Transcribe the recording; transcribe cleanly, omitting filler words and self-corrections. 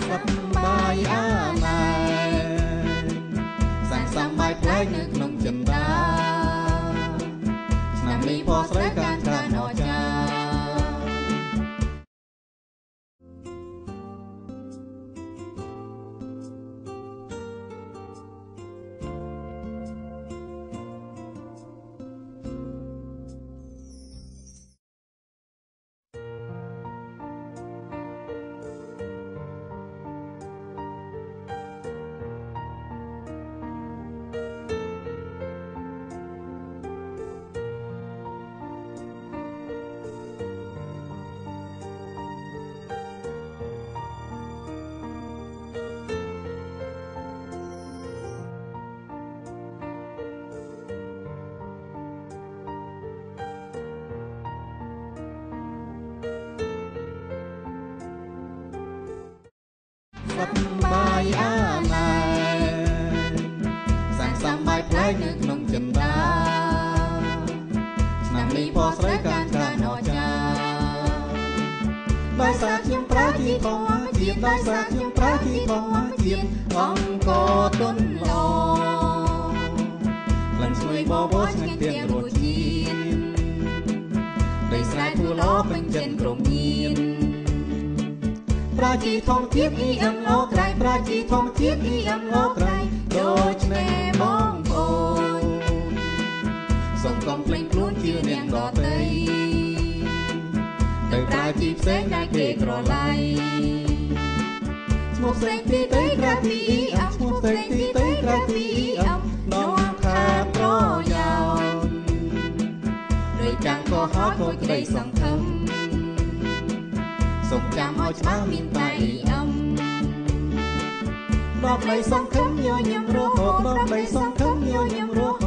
សប្បាយអាណែសាំងសាំបាយផ្លែនៅក្នុងចិន្តាឆ្នាំនេះពណ៌ស្រីកាន់ច្រើនអស្ចារ្យសប្បាយអាណែសាំងសាំបាយផ្លែនៅក្នុងចិន្តាឆ្នាំនេះពណ៌ស្រីកាន់ច្រើនអស្ចារ្យដោយសារខ្ញុំប្រើជីធម្មជាតិដោយសារខ្ញុំប្រើជីធម្មជាតិអង្គទុនល្អក្លិនឈ្ងុយបបរឆ្ងាញ់ទាំងរសជាតិដីស្រែធូរល្អពេញចិត្តក្រុមញៀនប្រជាធម្មជាតិ EMO ក្រៃប្រជាធម្មជាតិ EMO ក្រៃដូច្នេះបងប្អូនសូមកុំភ្លេចខ្លួនជាអ្នកដទៃទៅប្រើជីផ្សេងដែលគេស្រឡាញ់ឈ្មោះផ្សេងទីទៅក្រៅពី EM ឈ្មោះផ្សេងទីទៅក្រៅពី EM នាំខាតប្រយោជន៍ដោយកាំងក៏ហត់ខូចក្តីសង្ឃឹមសូមចាំឲ្យច្បាស់មានតែ EM ដល់ដីសង្ឃឹមញញឹមរហូតដល់ដីសង្ឃឹមញញឹមរហូត